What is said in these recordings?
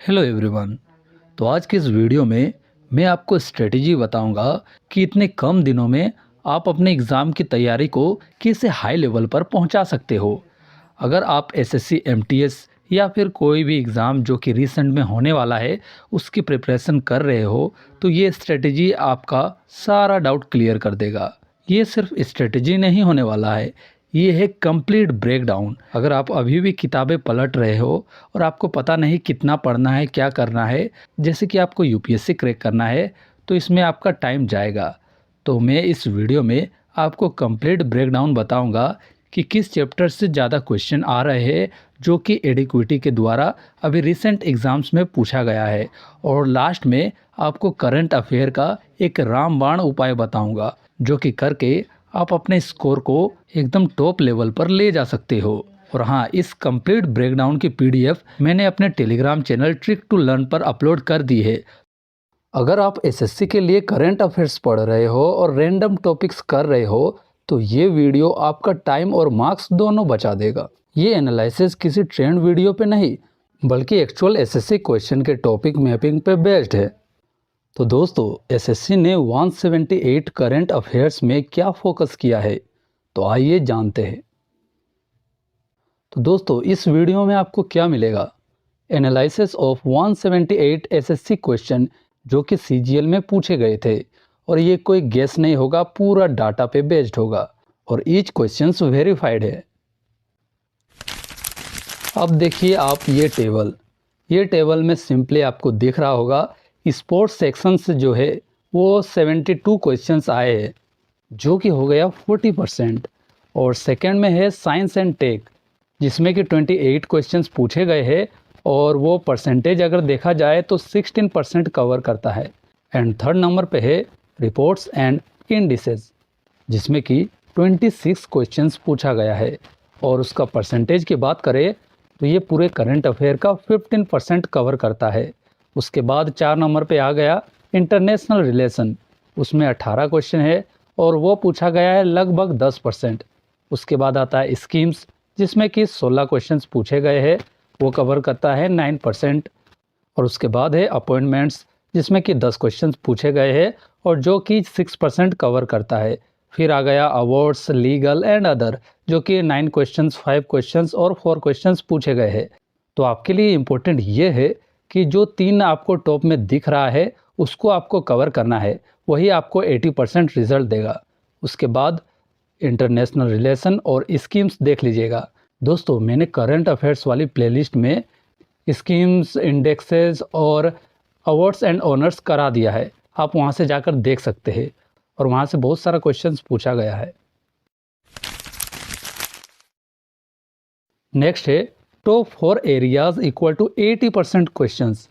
Hello everyone. तो आज के इस वीडियो में मैं आपको स्ट्रेटेजी बताऊंगा कि इतने कम दिनों में आप अपने एग्ज़ाम की तैयारी को कैसे हाई लेवल पर पहुंचा सकते हो। अगर आप एसएससी, एमटीएस या फिर कोई भी एग्ज़ाम जो कि रिसेंट में होने वाला है उसकी प्रिपरेशन कर रहे हो, तो ये स्ट्रेटेजी आपका सारा डाउट क्लियर कर देगा। ये सिर्फ स्ट्रेटेजी नहीं होने वाला है, ये है कंप्लीट ब्रेकडाउन। अगर आप अभी भी किताबें पलट रहे हो और आपको पता नहीं कितना पढ़ना है, क्या करना है, जैसे कि आपको यूपीएससी क्रैक करना है, तो इसमें आपका टाइम जाएगा। तो मैं इस वीडियो में आपको कंप्लीट ब्रेकडाउन बताऊंगा कि किस चैप्टर से ज़्यादा क्वेश्चन आ रहे हैं जो कि एडिक्विटी के द्वारा अभी रिसेंट एग्ज़ाम्स में पूछा गया है, और लास्ट में आपको करंट अफेयर का एक रामबाण उपाय बताऊंगा जो कि करके आप अपने स्कोर को एकदम टॉप लेवल पर ले जा सकते हो। और हाँ, इस कंप्लीट ब्रेकडाउन की पीडीएफ मैंने अपने Telegram channel trick to learn पर अपलोड कर दी है। अगर आप एसएससी के लिए करंट अफेयर्स पढ़ रहे हो और रैंडम टॉपिक्स कर रहे हो तो ये वीडियो आपका टाइम और मार्क्स दोनों बचा देगा। ये एनालिसिस किसी ट्रेंड वीडियो पे नहीं बल्कि एक्चुअल एसएससी क्वेश्चन के टॉपिक मैपिंग पे बेस्ड है। तो दोस्तों, एसएससी ने 178 करंट अफेयर्स में क्या फोकस किया है, तो आइए जानते हैं। तो दोस्तों, इस वीडियो में आपको क्या मिलेगा? एनालिसिस ऑफ 178 एसएससी क्वेश्चन जो कि सीजीएल में पूछे गए थे, और ये कोई गेस नहीं होगा, पूरा डाटा पे बेस्ड होगा और ईच क्वेश्चंस वेरीफाइड है। अब देखिए आप ये टेबल में सिंपली आपको दिख रहा होगा स्पोर्ट्स सेक्शन से जो है वो 72 क्वेश्चंस आए हैं जो कि हो गया 40%। और सेकंड में है साइंस एंड टेक जिसमें कि 28 क्वेश्चंस पूछे गए हैं और वो परसेंटेज अगर देखा जाए तो 16% कवर करता है। एंड थर्ड नंबर पे है रिपोर्ट्स एंड इंडिसेस जिसमें कि 26 क्वेश्चंस पूछा गया है, और उसका परसेंटेज की बात करें तो ये पूरे करंट अफेयर का 15% कवर करता है। उसके बाद 4 नंबर पे आ गया इंटरनेशनल रिलेशन, उसमें 18 क्वेश्चन है और वो पूछा गया है लगभग 10%। उसके बाद आता है स्कीम्स जिसमें कि 16 क्वेश्चंस पूछे गए हैं, वो कवर करता है 9%। और उसके बाद है अपॉइंटमेंट्स जिसमें कि 10 क्वेश्चंस पूछे गए हैं और जो कि 6% कवर करता है। फिर आ गया अवार्ड्स, लीगल एंड अदर जो कि 9 क्वेश्चंस, 5 क्वेश्चंस और 4 क्वेश्चंस पूछे गए हैं। तो आपके लिए इम्पोर्टेंट ये है कि जो 3 आपको टॉप में दिख रहा है उसको आपको कवर करना है, वही आपको 80% रिजल्ट देगा। उसके बाद इंटरनेशनल रिलेशन और स्कीम्स देख लीजिएगा। दोस्तों, मैंने करंट अफेयर्स वाली प्लेलिस्ट में स्कीम्स, इंडेक्सेस और अवार्ड्स एंड ऑनर्स करा दिया है, आप वहां से जाकर देख सकते हैं, और वहां से बहुत सारा क्वेश्चंस पूछा गया है। नेक्स्ट है top 4 areas equal to 80% questions,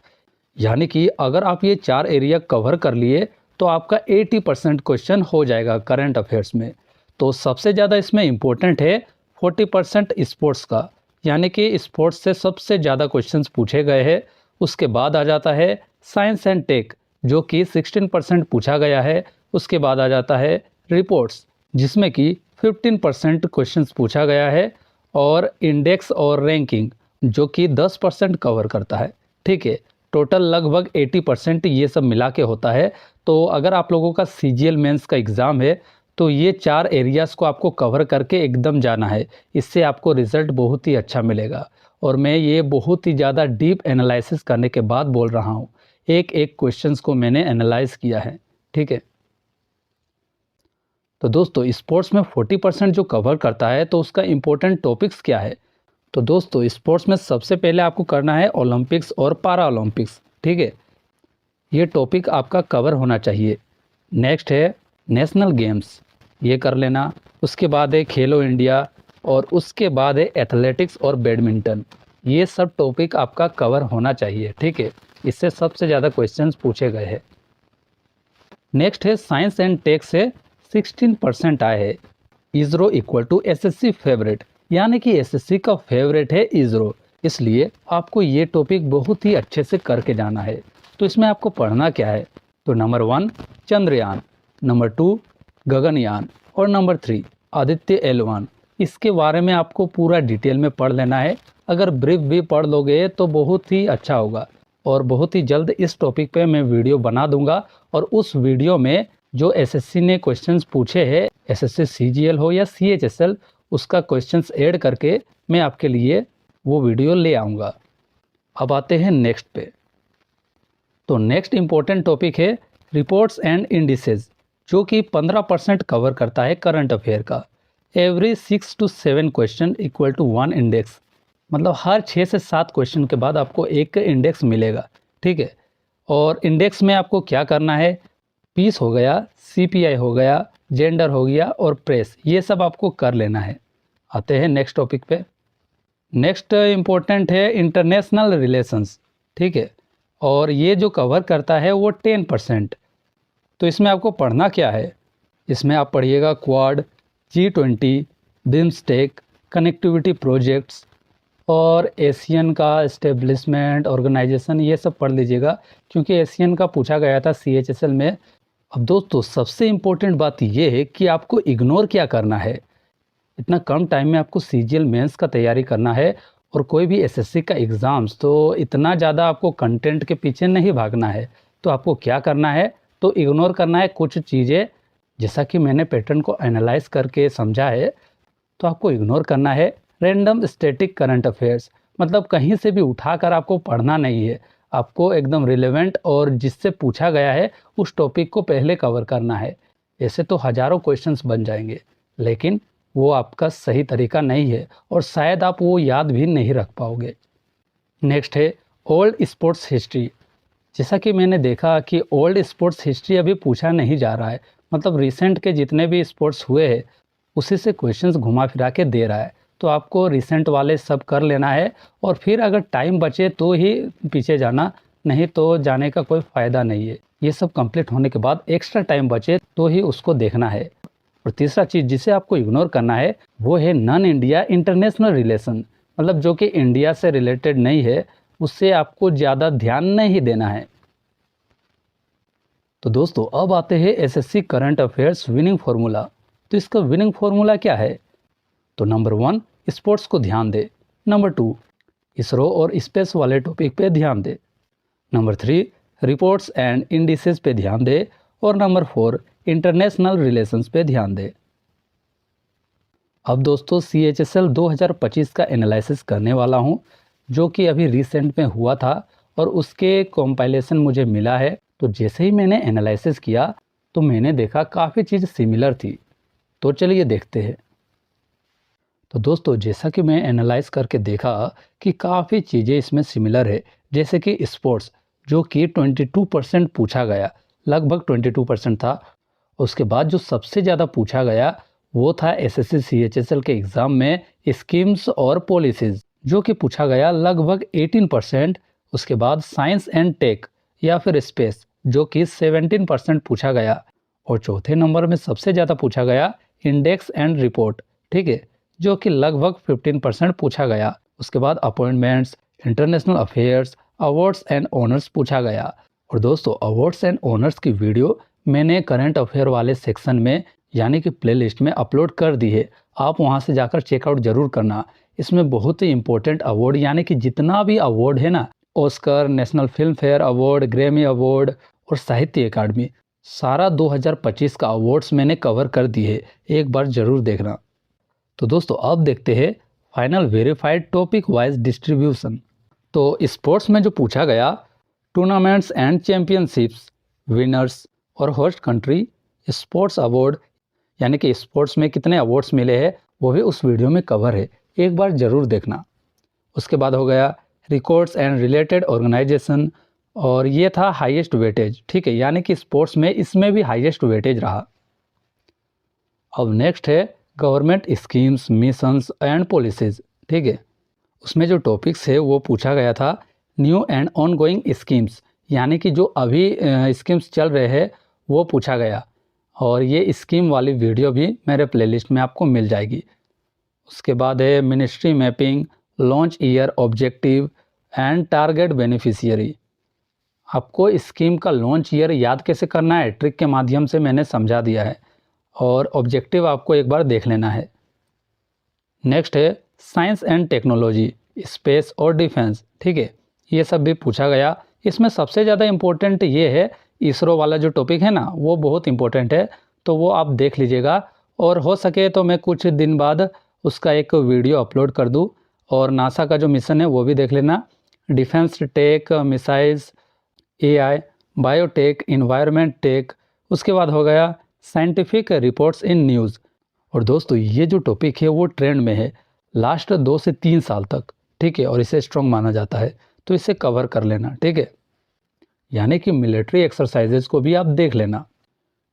यानी कि अगर आप ये 4 एरिया कवर कर लिए तो आपका 80% क्वेश्चन हो जाएगा करंट अफेयर्स में। तो सबसे ज़्यादा इसमें इम्पोर्टेंट है 40% स्पोर्ट्स का, यानी कि स्पोर्ट्स से सबसे ज़्यादा क्वेश्चंस पूछे गए हैं। उसके बाद आ जाता है साइंस एंड टेक जो कि 16% पूछा गया है। उसके बाद आ जाता है रिपोर्ट्स जिसमें कि 15% क्वेश्चंस पूछा गया है, और इंडेक्स और रैंकिंग जो कि 10% कवर करता है। ठीक है, टोटल लगभग 80% ये सब मिला के होता है। तो अगर आप लोगों का सीजीएल मेंस का एग्ज़ाम है तो ये 4 एरियाज़ को आपको कवर करके एकदम जाना है, इससे आपको रिज़ल्ट बहुत ही अच्छा मिलेगा। और मैं ये बहुत ही ज़्यादा डीप एनालिसिस करने के बाद बोल रहा हूँ, एक एक क्वेश्चंस को मैंने एनालाइज किया है। ठीक है, तो दोस्तों स्पोर्ट्स में 40% जो कवर करता है तो उसका इम्पोर्टेंट टॉपिक्स क्या है? तो दोस्तों स्पोर्ट्स में सबसे पहले आपको करना है ओलंपिक्स और पारा ओलंपिक्स। ठीक है, ये टॉपिक आपका कवर होना चाहिए। नेक्स्ट है नेशनल गेम्स, ये कर लेना। उसके बाद है खेलो इंडिया, और उसके बाद है एथलेटिक्स और बैडमिंटन। ये सब टॉपिक आपका कवर होना चाहिए। ठीक है, इससे सबसे ज़्यादा क्वेश्चंस पूछे गए हैं। नेक्स्ट है साइंस एंड टेक से 16% आए हैं। ISRO equal to SSC favourite, यानी कि एसएससी का फेवरेट है इसरो, इसलिए आपको ये टॉपिक बहुत ही अच्छे से करके जाना है। तो इसमें आपको पढ़ना क्या है? तो नंबर 1 चंद्रयान, नंबर 2 गगनयान, और नंबर 3 आदित्य L1। इसके बारे में आपको पूरा डिटेल में पढ़ लेना है। अगर ब्रीफ भी पढ़ लोगे तो बहुत ही अच्छा होगा। और बहुत ही जल्द इस टॉपिक पे मैं वीडियो बना दूंगा और उस वीडियो में जो एसएससी ने क्वेश्चंस पूछे हैं, एसएससी सीजीएल हो या सीएचएसएल, उसका क्वेश्चंस ऐड करके मैं आपके लिए वो वीडियो ले आऊँगा। अब आते हैं नेक्स्ट पे। तो नेक्स्ट इम्पोर्टेंट टॉपिक है रिपोर्ट्स एंड इंडिसेस, जो कि 15% कवर करता है करंट अफेयर का। Every 6 to 7 question equal to 1 index, मतलब हर 6 से 7 क्वेश्चन के बाद आपको एक इंडेक्स मिलेगा, ठीक है। और इंडेक्स में आपको क्या करना है, पीस हो गया, सीपीआई हो गया, जेंडर हो गया और प्रेस, ये सब आपको कर लेना है। आते हैं नेक्स्ट टॉपिक पे। नेक्स्ट इम्पोर्टेंट है इंटरनेशनल रिलेशंस, ठीक है। और ये जो कवर करता है वो 10%। तो इसमें आपको पढ़ना क्या है, इसमें आप पढ़िएगा quad, G20, BIMSTEC, connectivity projects और एशियन का एस्टेब्लिशमेंट ऑर्गेनाइजेशन, ये सब पढ़ लीजिएगा क्योंकि एशियन का पूछा गया था CHSL में। अब दोस्तों सबसे इम्पोर्टेंट बात ये है कि आपको इग्नोर क्या करना है। इतना कम टाइम में आपको CGL मेंस का तैयारी करना है और कोई भी SSC का एग्ज़ाम्स, तो इतना ज़्यादा आपको कंटेंट के पीछे नहीं भागना है। तो आपको क्या करना है, तो इग्नोर करना है कुछ चीज़ें, जैसा कि मैंने पैटर्न को एनालाइज करके समझा है। तो आपको इग्नोर करना है रैंडम स्टैटिक करंट अफेयर्स, मतलब कहीं से भी उठाकर आपको पढ़ना नहीं है। आपको एकदम रिलेवेंट और जिससे पूछा गया है उस टॉपिक को पहले कवर करना है। ऐसे तो हज़ारों क्वेश्चंस बन जाएंगे, लेकिन वो आपका सही तरीका नहीं है और शायद आप वो याद भी नहीं रख पाओगे। नेक्स्ट है ओल्ड स्पोर्ट्स हिस्ट्री। जैसा कि मैंने देखा कि ओल्ड स्पोर्ट्स हिस्ट्री अभी पूछा नहीं जा रहा है, मतलब रिसेंट के जितने भी स्पोर्ट्स हुए हैं उसी से क्वेश्चंस घुमा फिरा के दे रहा है। तो आपको रिसेंट वाले सब कर लेना है और फिर अगर टाइम बचे तो ही पीछे जाना, नहीं तो जाने का कोई फ़ायदा नहीं है। ये सब कंप्लीट होने के बाद एक्स्ट्रा टाइम बचे तो ही उसको देखना है। और तीसरा चीज़ जिसे आपको इग्नोर करना है वो है नॉन इंडिया इंटरनेशनल रिलेशन, मतलब जो कि इंडिया से रिलेटेड नहीं है, उससे आपको ज़्यादा ध्यान नहीं देना है। तो दोस्तों अब आते हैं SSC current affairs winning formula. तो इसका विनिंग फार्मूला क्या है, तो नंबर 1 स्पोर्ट्स को ध्यान दे, नंबर 2 इसरो और स्पेस वाले टॉपिक पे ध्यान दे, नंबर 3 रिपोर्ट्स एंड इंडिसेस पे ध्यान दे और नंबर 4 इंटरनेशनल रिलेशंस पे ध्यान दे। अब दोस्तों CHSL 2025 का एनालिसिस करने वाला हूँ, जो कि अभी रिसेंट में हुआ था और उसके कंपाइलेशन मुझे मिला है। तो जैसे ही मैंने एनालिसिस किया तो मैंने देखा काफ़ी चीज़ सिमिलर थी। तो चलिए देखते हैं। तो दोस्तों जैसा कि मैं एनालाइज करके देखा कि काफ़ी चीज़ें इसमें सिमिलर है, जैसे कि स्पोर्ट्स जो कि 22% पूछा गया, लगभग 22% था। उसके बाद जो सबसे ज़्यादा पूछा गया वो था SSC CHSL के एग्ज़ाम में स्कीम्स और पॉलिसीज़, जो कि पूछा गया लगभग 18%। उसके बाद साइंस एंड टेक या फिर स्पेस, जो कि 17% पूछा गया। और चौथे नंबर में सबसे ज़्यादा पूछा गया इंडेक्स एंड रिपोर्ट, ठीक है, जो कि लगभग 15% पूछा गया। उसके बाद appointments, international affairs, awards and honours पूछा गया। और दोस्तों अवार्ड्स एंड ऑनर्स की वीडियो मैंने करंट अफेयर वाले सेक्शन में यानी कि प्लेलिस्ट में अपलोड कर दी है, आप वहां से जाकर चेकआउट जरूर करना। इसमें बहुत ही इंपॉर्टेंट अवार्ड यानी कि जितना भी अवार्ड है ना, Oscar, national film fair award, Grammy award और साहित्य अकादमी, सारा 2025 का अवार्ड्स मैंने कवर कर दी है, एक बार ज़रूर देखना। तो दोस्तों अब देखते हैं final verified topic wise distribution. तो स्पोर्ट्स में जो पूछा गया, टूर्नामेंट्स एंड चैम्पियनशिप्स, विनर्स और होस्ट कंट्री, स्पोर्ट्स अवार्ड यानी कि स्पोर्ट्स में कितने अवार्ड्स मिले हैं वो भी उस वीडियो में कवर है, एक बार ज़रूर देखना। उसके बाद हो गया रिकॉर्ड्स एंड रिलेटेड ऑर्गेनाइजेशन, और ये था हाईएस्ट वेटेज, ठीक है, यानी कि स्पोर्ट्स में इसमें भी हाईएस्ट वेटेज रहा। अब नेक्स्ट है government schemes, missions and policies, ठीक है। उसमें जो टॉपिक्स है वो पूछा गया था न्यू एंड ऑनगोइंग स्कीम्स, यानी कि जो अभी स्कीम्स चल रहे हैं वो पूछा गया, और ये स्कीम वाली वीडियो भी मेरे प्लेलिस्ट में आपको मिल जाएगी। उसके बाद है ministry mapping, launch year objective and target beneficiary. आपको स्कीम का लॉन्च ईयर याद कैसे करना है, ट्रिक के माध्यम से मैंने समझा दिया है, और ऑब्जेक्टिव आपको एक बार देख लेना है। नेक्स्ट है साइंस एंड टेक्नोलॉजी, स्पेस और डिफेंस, ठीक है, ये सब भी पूछा गया, इसमें सबसे ज़्यादा इम्पोर्टेंट ये है, इसरो वाला जो टॉपिक है ना वो बहुत इम्पोर्टेंट है, तो वो आप देख लीजिएगा। और हो सके तो मैं कुछ दिन बाद उसका एक वीडियो अपलोड कर दूँ। और नासा का जो मिशन है वो भी देख लेना, defence tech, missiles, AI, biotech, environment tech. उसके बाद हो गया साइंटिफिक रिपोर्ट्स इन न्यूज़। और दोस्तों ये जो टॉपिक है वो ट्रेंड में है लास्ट 2 से 3 साल तक, ठीक है, और इसे स्ट्रॉन्ग माना जाता है, तो इसे कवर कर लेना, ठीक है। यानी कि मिलिट्री एक्सरसाइजेज को भी आप देख लेना।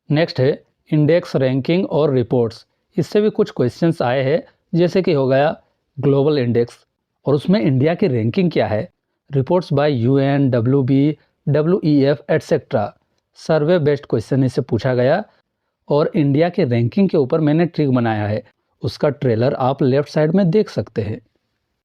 नेक्स्ट है इंडेक्स, रैंकिंग और रिपोर्ट्स। इससे भी कुछ क्वेश्चंस आए हैं, जैसे कि हो गया ग्लोबल इंडेक्स, और उसमें इंडिया की रैंकिंग क्या है। Reports bye UN, WB, WEF etcetera, सर्वे बेस्ड क्वेश्चन इससे पूछा गया। और इंडिया के रैंकिंग के ऊपर मैंने ट्रिक बनाया है, उसका ट्रेलर आप लेफ्ट साइड में देख सकते हैं।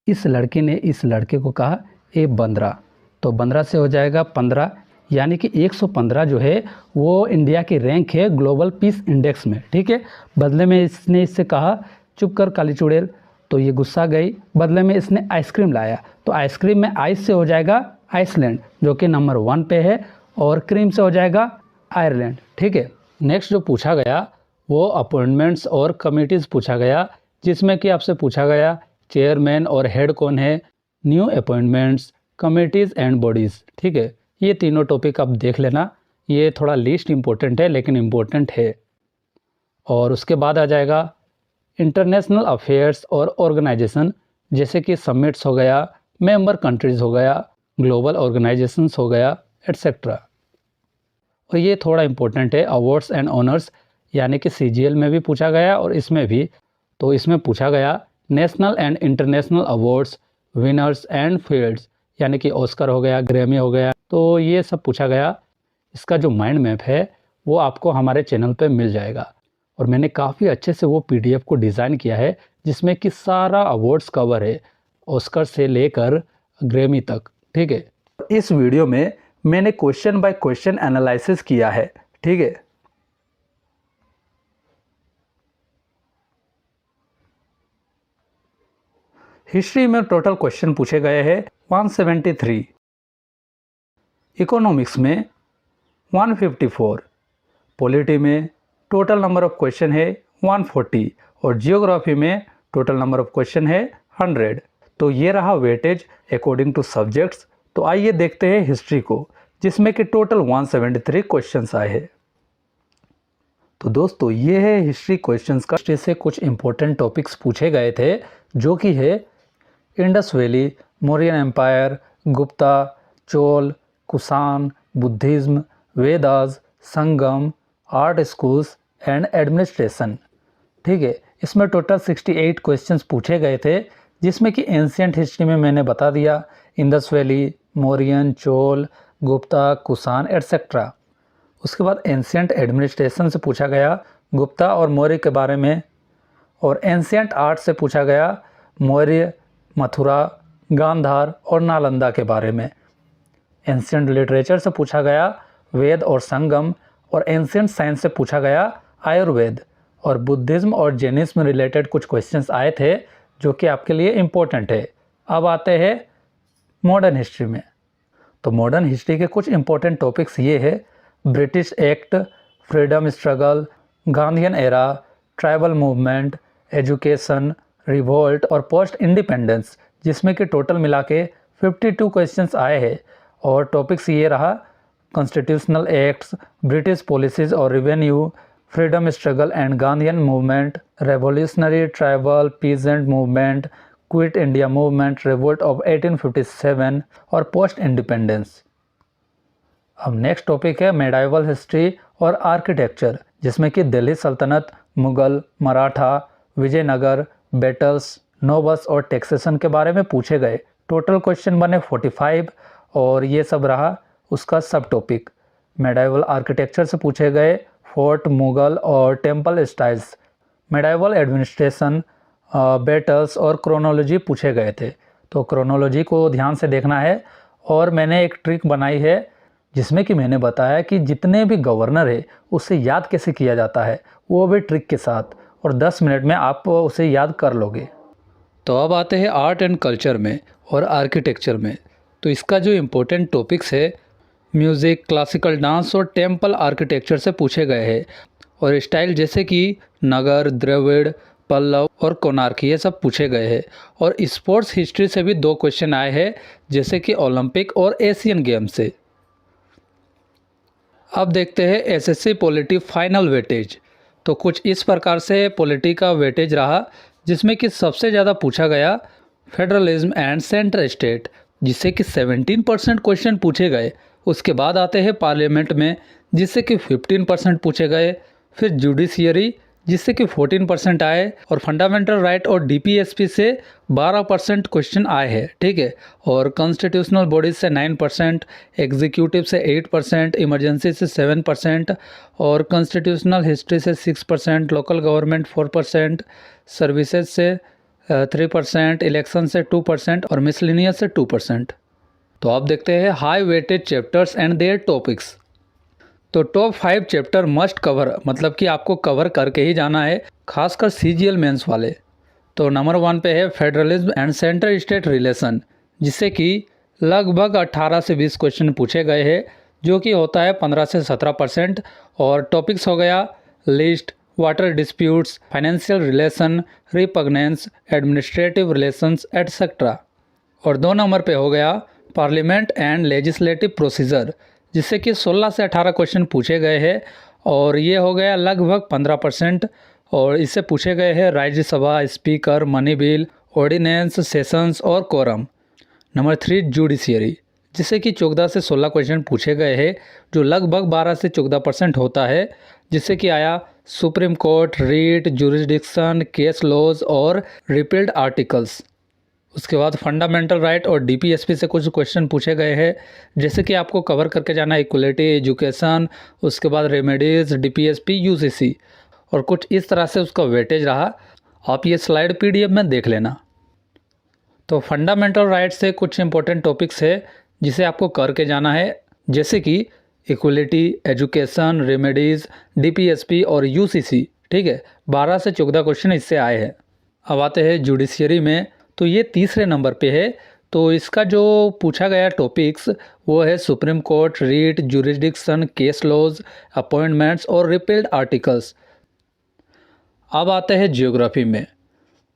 इस लड़की ने इस लड़के को कहा ए 15, तो 15 से हो जाएगा 15, यानी कि 115 जो है वो इंडिया की रैंक है ग्लोबल पीस इंडेक्स में, ठीक है। बदले में इसने इससे कहा चुप कर काली चुड़ैल, तो ये गुस्सा गई। बदले में इसने आइसक्रीम लाया, तो आइसक्रीम में आइस से हो जाएगा आइसलैंड जो कि नंबर 1 पे है, और क्रीम से हो जाएगा आयरलैंड, ठीक है। नेक्स्ट जो पूछा गया वो अपॉइंटमेंट्स और कमिटीज़ पूछा गया, जिसमें कि आपसे पूछा गया चेयरमैन और हेड कौन है, new appointments, committees and bodies, ठीक है। ये तीनों टॉपिक आप देख लेना, ये थोड़ा लीस्ट इम्पोर्टेंट है लेकिन इम्पोर्टेंट है। और उसके बाद आ जाएगा इंटरनेशनल अफेयर्स और ऑर्गेनाइजेशन, जैसे कि समिट्स हो गया, मेंबर कंट्रीज़ हो गया, ग्लोबल ऑर्गेनाइजेशंस हो गया, एट्सेट्रा। और ये थोड़ा इम्पोर्टेंट है, अवार्ड्स एंड ऑनर्स, यानी कि सीजीएल में भी पूछा गया और इसमें भी। तो इसमें पूछा गया national and international awards, winners and fields, यानी कि ऑस्कर हो गया, ग्रैमी हो गया, तो ये सब पूछा गया। इसका जो माइंड मैप है वो आपको हमारे चैनल पे मिल जाएगा, और मैंने काफ़ी अच्छे से वो पीडीएफ को डिज़ाइन किया है, जिसमें कि सारा अवार्ड्स कवर है, ऑस्कर से लेकर ग्रैमी तक, ठीक है। इस वीडियो में मैंने क्वेश्चन बाय क्वेश्चन एनालिसिस किया है, ठीक है। हिस्ट्री में टोटल क्वेश्चन पूछे गए हैं 173, इकोनॉमिक्स में 154, पॉलिटी में टोटल नंबर ऑफ क्वेश्चन है 140, और जियोग्राफी में टोटल नंबर ऑफ क्वेश्चन है 100। तो ये रहा वेटेज अकॉर्डिंग टू सब्जेक्ट्स। तो आइए देखते हैं हिस्ट्री को, जिसमें कि टोटल 173 क्वेश्चंस आए हैं। तो दोस्तों ये है हिस्ट्री क्वेश्चंस का। हिस्ट्री से कुछ इंपॉर्टेंट टॉपिक्स पूछे गए थे, जो कि है Indus valley, Mauryan empire, Gupta, Chola, Kushan, Buddhism, Vedas, Sangam, art schools and administration, ठीक है। इसमें टोटल 68 क्वेश्चंस पूछे गए थे, जिसमें कि एंशियंट हिस्ट्री में मैंने बता दिया Indus valley, Mauryan, Chola, Gupta, Kushan etcetera. उसके बाद एंशियंट एडमिनिस्ट्रेशन से पूछा गया गुप्ता और मौर्य के बारे में, और एंशियंट आर्ट से पूछा गया मौर्य, मथुरा, गांधार और नालंदा के बारे में। एंशियंट लिटरेचर से पूछा गया वेद और संगम, और एंशियंट साइंस से पूछा गया आयुर्वेद। और बुद्धिज्म और जैनिज्म रिलेटेड कुछ क्वेश्चंस आए थे, जो कि आपके लिए इम्पोर्टेंट है। अब आते हैं मॉडर्न हिस्ट्री में। तो मॉडर्न हिस्ट्री के कुछ इंपॉर्टेंट टॉपिक्स ये है British act, freedom struggle, Gandhian era, tribal movement, education, revolt और पोस्ट इंडिपेंडेंस, जिसमें कि टोटल मिला के 52 क्वेश्चंस आए हैं। और टॉपिक्स ये रहा कॉन्स्टिट्यूशनल एक्ट्स, ब्रिटिश पॉलिसीज और revenue, freedom struggle and Gandhian movement, revolutionary tribal peasant movement, quit India movement, revolt of 1857 और पोस्ट इंडिपेंडेंस। अब नेक्स्ट टॉपिक है मेडाइवल हिस्ट्री और आर्किटेक्चर, जिसमें कि दिल्ली सल्तनत, मुगल, मराठा, विजयनगर, बैटल्स, नोबल्स और टैक्सेशन के बारे में पूछे गए। टोटल क्वेश्चन बने 45, और ये सब रहा उसका सब टॉपिक। मेडाइवल आर्किटेक्चर से पूछे गए फोर्ट, मुगल और temple styles. Medieval administration, battles और क्रोनोलॉजी पूछे गए थे। तो क्रोनोलॉजी को ध्यान से देखना है, और मैंने एक ट्रिक बनाई है, जिसमें कि मैंने बताया कि जितने भी गवर्नर है उसे याद कैसे किया जाता है, वो भी ट्रिक के साथ, और 10 मिनट में आप उसे याद कर लोगे। तो अब आते हैं आर्ट एंड कल्चर में और आर्किटेक्चर में। तो इसका जो इम्पोर्टेंट टॉपिक्स है म्यूज़िक, क्लासिकल डांस और टेम्पल आर्किटेक्चर से पूछे गए हैं। और स्टाइल जैसे कि नगर, द्रविड़, पल्लव और कोणार्क ये सब पूछे गए हैं। और स्पोर्ट्स हिस्ट्री से भी 2 क्वेश्चन आए हैं, जैसे कि ओलंपिक और एशियन गेम से। अब देखते हैं एसएससी पॉलिटी फाइनल वेटेज। तो कुछ इस प्रकार से पॉलिटी का वेटेज रहा, जिसमें कि सबसे ज़्यादा पूछा गया फेडरलिज्म एंड सेंटर स्टेट, जिससे कि 17% क्वेश्चन पूछे गए। उसके बाद आते हैं पार्लियामेंट में, जिससे कि 15% पूछे गए। फिर जुडिशियरी, जिससे कि 14% आए। और फंडामेंटल राइट और डीपीएसपी से 12% क्वेश्चन आए हैं, ठीक है। और कॉन्स्टिट्यूशनल बॉडीज से 9%, एग्जीक्यूटिव से 8%, इमरजेंसी से 7%, और कॉन्स्टिट्यूशनल हिस्ट्री से 6%, लोकल गवर्नमेंट 4%, सर्विसेज से 3%, इलेक्शन से 2% और मिसलिनियस से 2%। तो आप देखते हैं high weighted chapters and their topics. तो टॉप 5 चैप्टर मस्ट कवर, मतलब कि आपको कवर करके ही जाना है, खासकर सीजीएल मेंस वाले। तो नंबर 1 पे है federalism and centre state relation, जिससे कि लगभग 18 से 20 क्वेश्चन पूछे गए हैं, जो कि होता है 15 से 17%। और टॉपिक्स हो गया list, water disputes, financial relation, repugnance, administrative relations etcetera. और 2 नंबर पे हो गया पार्लियामेंट एंड लेजिस्लेटिव प्रोसीजर, जिससे कि 16 से 18 क्वेश्चन पूछे गए हैं, और ये हो गया लगभग 15%। और इससे पूछे गए हैं Rajya Sabha, speaker, money bill, ordinance, sessions और कोरम। नंबर 3 जुडिशियरी, जिससे कि 14 से 16 क्वेश्चन पूछे गए हैं, जो लगभग 12 से 14% होता है, जिससे कि आया supreme court, writ, jurisdiction, case laws और रिपील्ड आर्टिकल्स। उसके बाद फंडामेंटल राइट और डीपीएसपी से कुछ क्वेश्चन पूछे गए हैं, जैसे कि आपको कवर करके जाना इक्वलिटी, एजुकेशन, उसके बाद रेमेडीज, डीपीएसपी, यूसीसी। और कुछ इस तरह से उसका वेटेज रहा। आप ये स्लाइड पीडीएफ में देख लेना। तो फंडामेंटल राइट से कुछ इंपॉर्टेंट टॉपिक्स है, जिसे आपको करके जाना है, जैसे कि इक्वलिटी, एजुकेशन, रेमेडीज, डीपीएसपी और यूसीसी, ठीक है। 12 से 14 क्वेश्चन इससे आए हैं। अब आते हैं जुडिशियरी में, तो ये तीसरे नंबर पे है। तो इसका जो पूछा गया टॉपिक्स वो है supreme court, writ, jurisdiction, case laws, appointments और रिपील्ड आर्टिकल्स। अब आते हैं जियोग्राफी में।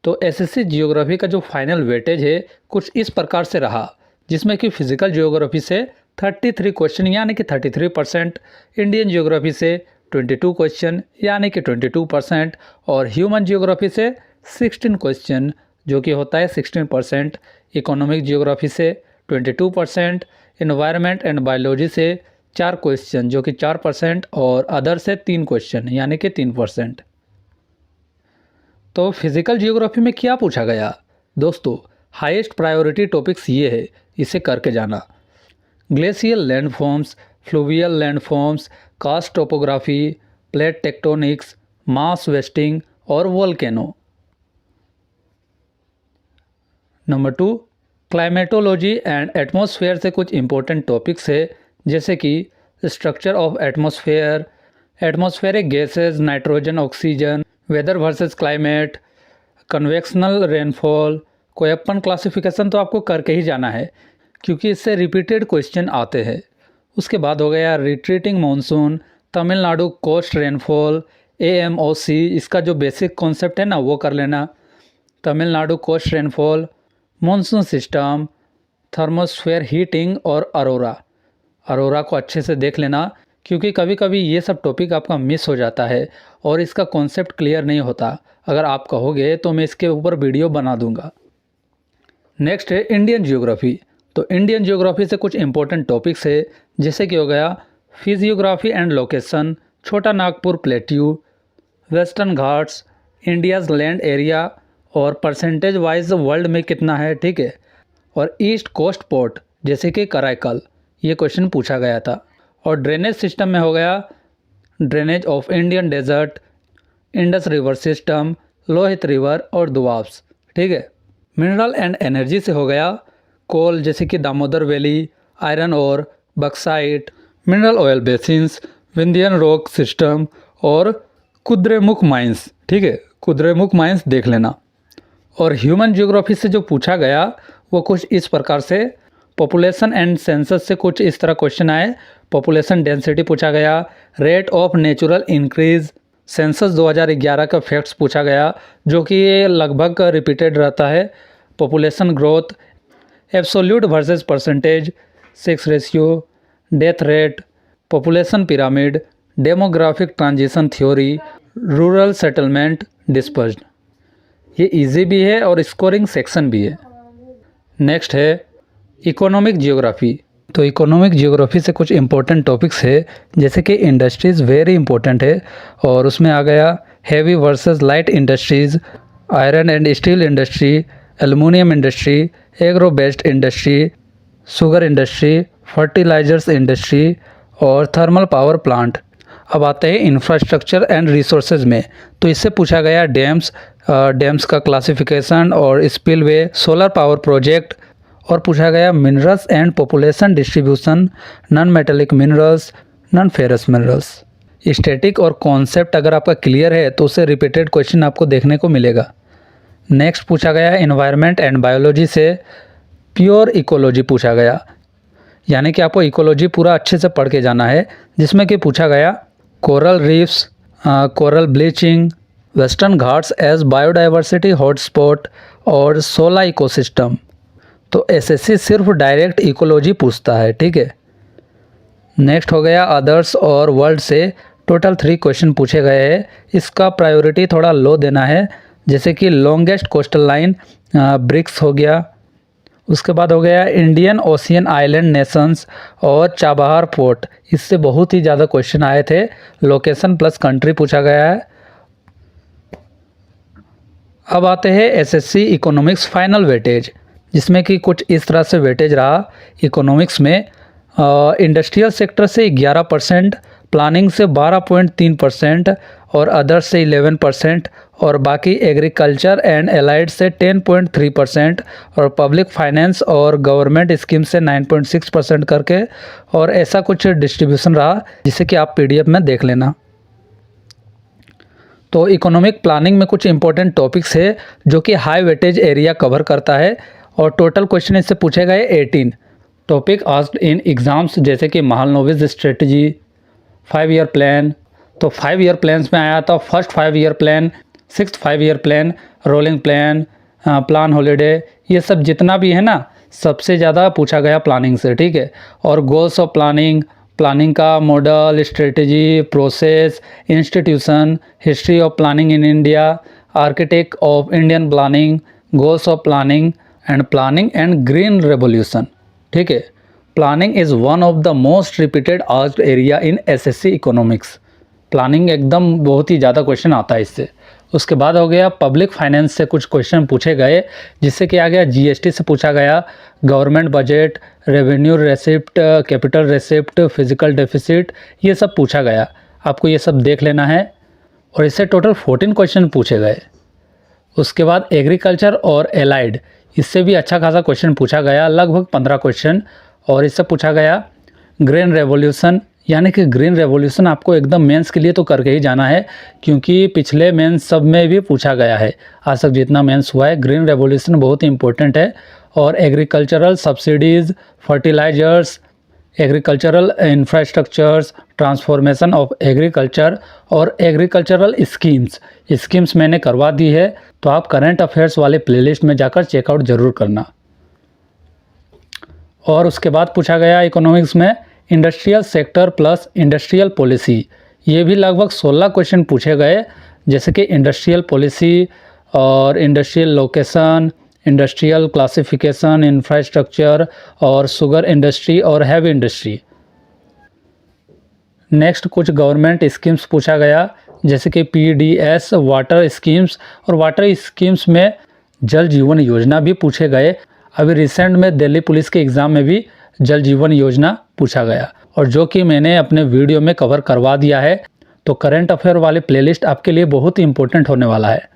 तो एसएससी जियोग्राफी का जो फाइनल वेटेज है कुछ इस प्रकार से रहा, जिसमें कि फिजिकल जियोग्राफी से 33 क्वेश्चन यानी कि 33%, इंडियन जियोग्राफी से 22 क्वेश्चन यानी कि 22%, और ह्यूमन जियोग्राफी से 16 क्वेश्चन जो कि होता है 16%, इकोनॉमिक जियोग्राफी से 22%, एनवायरनमेंट एंड बायोलॉजी से 4 क्वेश्चन जो कि 4%, और अदर से 3 क्वेश्चन यानी कि 3%। तो फिजिकल जियोग्राफी में क्या पूछा गया दोस्तों? हाईएस्ट प्रायोरिटी टॉपिक्स ये है, इसे करके जाना। Glacial landforms, fluvial landforms, karst topography, plate tectonics, mass wasting और volcano. Number 2 climatology and atmosphere से कुछ इंपॉर्टेंट टॉपिक्स है, जैसे कि structure of atmosphere, atmospheric gases, nitrogen, oxygen, weather versus climate, convectional rainfall, Koppen classification तो आपको करके ही जाना है, क्योंकि इससे रिपीटेड क्वेश्चन आते हैं। उसके बाद हो गया retreating monsoon, Tamil Nadu coast rainfall, AMOC, इसका जो बेसिक कॉन्सेप्ट है ना वो कर लेना। Tamil Nadu coast rainfall, monsoon system, thermosphere heating और अरोरा को अच्छे से देख लेना, क्योंकि कभी कभी ये सब टॉपिक आपका मिस हो जाता है और इसका कॉन्सेप्ट क्लियर नहीं होता। अगर आप कहोगे तो मैं इसके ऊपर वीडियो बना दूंगा। नेक्स्ट है इंडियन जियोग्राफी। तो इंडियन जियोग्राफी से कुछ इंपॉर्टेंट टॉपिक्स है, जैसे कि हो गया फिजियोग्राफी एंड लोकेशन, छोटा Nagpur plateau, western Ghats, India's land area और परसेंटेज वाइज वर्ल्ड में कितना है, ठीक है। और ईस्ट कोस्ट पोर्ट जैसे कि कराईकल, ये क्वेश्चन पूछा गया था। और ड्रेनेज सिस्टम में हो गया drainage of Indian desert, Indus river system, Lohit river और दुआब्स, ठीक है। मिनरल एंड एनर्जी से हो गया कोल जैसे कि दामोदर वैली, आयरन और bauxite, mineral oil basins, Vindhyan rock system और कुद्रेमुख माइंस, ठीक है। कुद्रेमुख माइंस देख लेना। और ह्यूमन जियोग्राफी से जो पूछा गया वो कुछ इस प्रकार से पॉपुलेशन एंड सेंसस से कुछ इस तरह क्वेश्चन आए। पॉपुलेशन डेंसिटी पूछा गया, rate of natural increase, census 2011 का फैक्ट्स पूछा गया जो कि ये लगभग रिपीटेड रहता है। Population growth, absolute versus percentage, sex ratio, death rate, population pyramid, demographic transition theory, rural settlement, dispersed. ये इजी भी है और स्कोरिंग सेक्शन भी है। नेक्स्ट है इकोनॉमिक जियोग्राफी। तो इकोनॉमिक जियोग्राफी से कुछ इंपॉर्टेंट टॉपिक्स है जैसे कि इंडस्ट्रीज़ वेरी इंपॉर्टेंट है और उसमें आ गया heavy versus light industries, iron and steel industry, aluminium industry, agro based industry, sugar industry, fertilisers industry और थर्मल पावर प्लांट। अब आते हैं इंफ्रास्ट्रक्चर एंड रिसोर्सेज में। तो इससे पूछा गया डैम्स का क्लासिफिकेशन और स्पिलवे, सोलर पावर प्रोजेक्ट, और पूछा गया minerals and population distribution, non metallic minerals, non ferrous minerals. Static और कॉन्सेप्ट अगर आपका क्लियर है तो उससे रिपीटेड क्वेश्चन आपको देखने को मिलेगा। नेक्स्ट पूछा गया एनवायरनमेंट एंड बायोलॉजी से प्योर इकोलॉजी पूछा गया, यानी कि आपको इकोलॉजी पूरा अच्छे से पढ़ के जाना है, जिसमें कि पूछा गया coral reefs, coral bleaching, western Ghats as biodiversity hotspot और सोला इकोसिस्टम। तो एसएससी सिर्फ डायरेक्ट इकोलॉजी पूछता है, ठीक है। नेक्स्ट हो गया अदर्स और वर्ल्ड से टोटल 3 क्वेश्चन पूछे गए हैं। इसका प्रायोरिटी थोड़ा लो देना है, जैसे कि लॉन्गेस्ट कोस्टल लाइन ब्रिक्स हो गया, उसके बाद हो गया इंडियन ओशियन आइलैंड नेशंस और चाबहार पोर्ट। इससे बहुत ही ज़्यादा क्वेश्चन आए थे। लोकेशन प्लस कंट्री पूछा गया है। अब आते हैं एसएससी इकोनॉमिक्स फाइनल वेटेज, जिसमें कि कुछ इस तरह से वेटेज रहा इकोनॉमिक्स में। इंडस्ट्रियल सेक्टर से 11%, प्लानिंग से 12.3% और अदर्स से 11% और बाकी एग्रीकल्चर एंड एलाइड से 10.3% और पब्लिक फाइनेंस और गवर्नमेंट स्कीम से 9.6% करके, और ऐसा कुछ डिस्ट्रीब्यूशन रहा जिसे कि आप पीडीएफ में देख लेना। तो इकोनॉमिक प्लानिंग में कुछ इंपॉर्टेंट टॉपिक्स है जो कि हाई वेटेज एरिया कवर करता है और टोटल क्वेश्चन इससे पूछे गए 18 टॉपिक आस्क्ड इन एग्जाम्स, जैसे कि महालनोबिस स्ट्रेटजी, 5 ईयर प्लान। तो 5 ईयर प्लान्स में आया था first 5 year plan, 6th 5 year plan, rolling plan, plan holiday, ये सब जितना भी है ना सबसे ज़्यादा पूछा गया प्लानिंग से, ठीक है। और गोल्स ऑफ प्लानिंग, प्लानिंग का model, strategy, process, institution, history of planning in India, architect of Indian planning, goals of planning and green revolution, ठीक है। Planning is one of the most repeated asked area in SSC economics. Planning एकदम बहुत ही ज़्यादा question आता है इससे। उसके बाद हो गया पब्लिक फाइनेंस से कुछ क्वेश्चन पूछे गए, जिससे कि आ गया जीएसटी से पूछा गया, government budget, revenue receipt, capital receipt, physical deficit, ये सब पूछा गया। आपको ये सब देख लेना है और इससे टोटल 14 क्वेश्चन पूछे गए। उसके बाद एग्रीकल्चर और एलाइड, इससे भी अच्छा खासा क्वेश्चन पूछा गया, लगभग 15 क्वेश्चन। और इससे पूछा गया ग्रीन रेवोल्यूशन, यानी कि ग्रीन रेवोल्यूशन आपको एकदम मेंस के लिए तो करके ही जाना है, क्योंकि पिछले मेंस सब में भी पूछा गया है, आज तक जितना मेंस हुआ है। ग्रीन रेवोल्यूशन बहुत ही इंपॉर्टेंट है। और agricultural subsidies, fertilisers, agricultural infrastructures, transformation of agriculture और एग्रीकल्चरल स्कीम्स मैंने करवा दी है, तो आप करंट अफेयर्स वाले प्लेलिस्ट में जाकर चेकआउट ज़रूर करना। और उसके बाद पूछा गया इकोनॉमिक्स में industrial sector plus industrial policy, ये भी लगभग 16 क्वेश्चन पूछे गए, जैसे कि इंडस्ट्रियल पॉलिसी और industrial location, industrial classification, infrastructure और शुगर इंडस्ट्री और हैवी इंडस्ट्री। नेक्स्ट कुछ गवर्नमेंट स्कीम्स पूछा गया, जैसे कि पीडीएस, वाटर स्कीम्स, और वाटर स्कीम्स में जल जीवन योजना भी पूछे गए। अभी रिसेंट में दिल्ली पुलिस के एग्ज़ाम में भी जल जीवन योजना पूछा गया, और जो कि मैंने अपने वीडियो में कवर करवा दिया है। तो करंट अफेयर वाले प्लेलिस्ट आपके लिए बहुत ही इंपॉर्टेंट होने वाला है।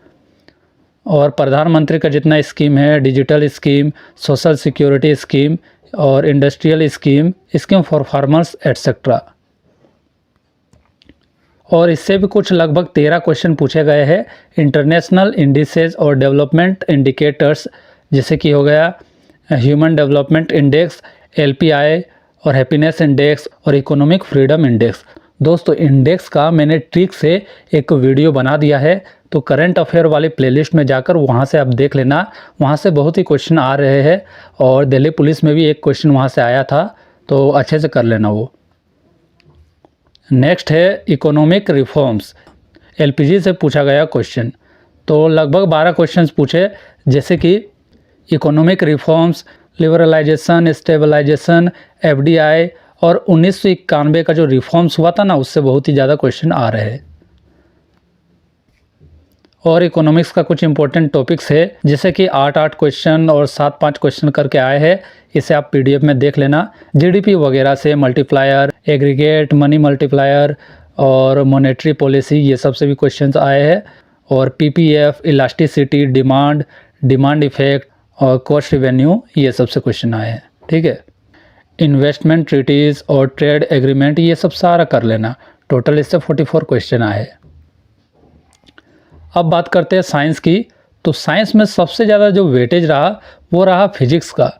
और प्रधानमंत्री का जितना स्कीम है, digital scheme, social security scheme और industrial scheme for farmers etcetera. और इससे भी कुछ लगभग 13 क्वेश्चन पूछे गए हैं। इंटरनेशनल इंडिसेस और डेवलपमेंट इंडिकेटर्स, जैसे कि हो गया ह्यूमन डेवलपमेंट इंडेक्स LPI और हैप्पीनेस इंडेक्स और इकोनॉमिक फ्रीडम इंडेक्स। दोस्तों इंडेक्स का मैंने ट्रिक से एक वीडियो बना दिया है, तो करंट अफेयर वाली प्लेलिस्ट में जाकर वहाँ से आप देख लेना। वहाँ से बहुत ही क्वेश्चन आ रहे हैं और दिल्ली पुलिस में भी एक क्वेश्चन वहाँ से आया था, तो अच्छे से कर लेना वो। नेक्स्ट है इकोनॉमिक रिफॉर्म्स, LPG से पूछा गया क्वेश्चन। तो लगभग 12 क्वेश्चंस पूछे, जैसे कि economic reforms, liberalisation, stabilisation, FDI और 1991 का जो रिफॉर्म्स हुआ था ना, उससे बहुत ही ज़्यादा क्वेश्चन आ रहे हैं। और इकोनॉमिक्स का कुछ इंपॉर्टेंट टॉपिक्स है, जैसे कि 8 क्वेश्चन और 7 क्वेश्चन करके आए हैं, इसे आप PDF में देख लेना। GDP वगैरह से मल्टीप्लायर, एग्रीगेट, मनी मल्टीप्लायर और मॉनेटरी पॉलिसी, ये सब से भी क्वेश्चंस आए हैं। और PPF, इलास्टिसिटी, डिमांड इफेक्ट और कॉस्ट रिवेन्यू, ये सब से क्वेश्चन आए हैं। ठीक है, इन्वेस्टमेंट ट्रीटीज़ और ट्रेड एग्रीमेंट, ये सब सारा कर लेना। टोटल इससे 44 क्वेश्चन आए। अब बात करते हैं साइंस की। तो साइंस में सबसे ज़्यादा जो वेटेज रहा वो रहा फिजिक्स का,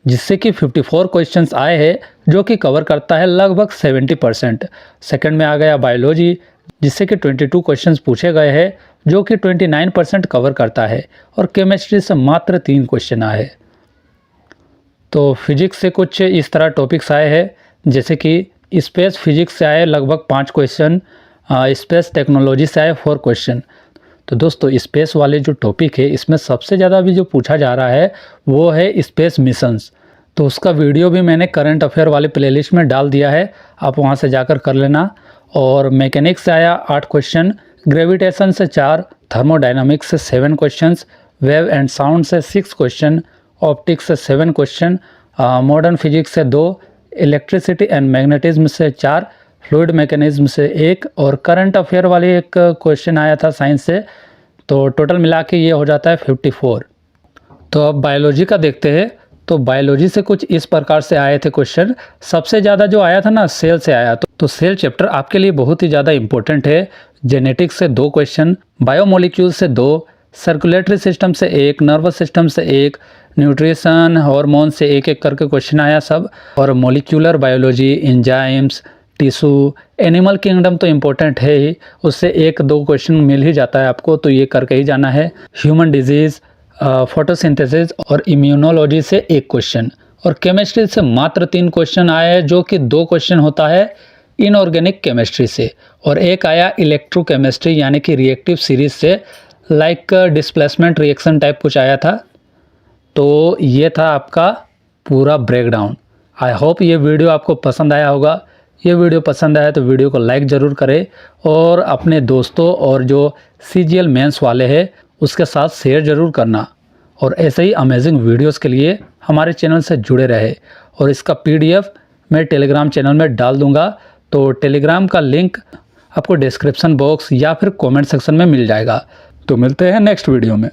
जिससे कि 54 क्वेश्चंस आए हैं, जो कि कवर करता है लगभग 70%। सेकंड में आ गया बायोलॉजी, जिससे कि 22 क्वेश्चंस पूछे गए हैं, जो कि 29% कवर करता है। और केमिस्ट्री से मात्र 3 क्वेश्चन आए। तो फिजिक्स से कुछ इस तरह टॉपिक्स आए हैं, जैसे कि स्पेस फिजिक्स से आए लगभग 5 क्वेश्चन, स्पेस टेक्नोलॉजी से आए 4 क्वेश्चन। तो दोस्तों स्पेस वाले जो टॉपिक है, इसमें सबसे ज़्यादा अभी जो पूछा जा रहा है वो है स्पेस मिशंस। तो उसका वीडियो भी मैंने करंट अफेयर वाले प्लेलिस्ट में डाल दिया है, आप वहां से जाकर कर लेना। और मैकेनिक्स से आया 8 क्वेश्चन, ग्रेविटेशन से 4, थर्मोडाइनमिक्स से 7 क्वेश्चंस, वेव एंड साउंड से 6 क्वेश्चन, ऑप्टिक्स से 7 क्वेश्चन, मॉडर्न फिजिक्स से 2, इलेक्ट्रिसिटी एंड मैग्नेटिज्म से 4, फ्लूइड मैकेनिज्म से 1 और करंट अफेयर वाले एक क्वेश्चन आया था साइंस से। तो टोटल मिला के ये हो जाता है 54। तो अब बायोलॉजी का देखते हैं। तो बायोलॉजी से कुछ इस प्रकार से आए थे क्वेश्चन। सबसे ज़्यादा जो आया था ना, सेल से आया। तो सेल चैप्टर आपके लिए बहुत ही ज़्यादा इंपॉर्टेंट है। जेनेटिक्स से 2 क्वेश्चन, बायोमोलिक्यूल से 2, सर्कुलेटरी सिस्टम से 1, नर्वस सिस्टम से 1, न्यूट्रिशन, हार्मोन से 1 करके क्वेश्चन आया सब। और molecular biology, enzymes, tissue, animal kingdom तो इम्पोर्टेंट है ही, उससे 1-2 क्वेश्चन मिल ही जाता है आपको, तो ये करके ही जाना है। ह्यूमन डिजीज़, फोटोसिंथेसिस और इम्यूनोलॉजी से 1 क्वेश्चन। और केमिस्ट्री से मात्र 3 क्वेश्चन आए हैं, जो कि 2 क्वेश्चन होता है इनऑर्गेनिक केमिस्ट्री से, और एक आया इलेक्ट्रोकेमिस्ट्री यानी कि रिएक्टिव सीरीज से, लाइक डिस्प्लेसमेंट रिएक्शन टाइप कुछ आया था। तो ये था आपका पूरा ब्रेकडाउन। आई होप ये वीडियो आपको पसंद आया होगा। ये वीडियो पसंद आया तो वीडियो को लाइक ज़रूर करें और अपने दोस्तों और जो CGL मेंस वाले हैं उसके साथ शेयर ज़रूर करना। और ऐसे ही अमेजिंग वीडियोस के लिए हमारे चैनल से जुड़े रहे। और इसका PDF मैं टेलीग्राम चैनल में डाल दूंगा, तो टेलीग्राम का लिंक आपको डिस्क्रिप्शन बॉक्स या फिर कमेंट सेक्शन में मिल जाएगा। तो मिलते हैं नेक्स्ट वीडियो में।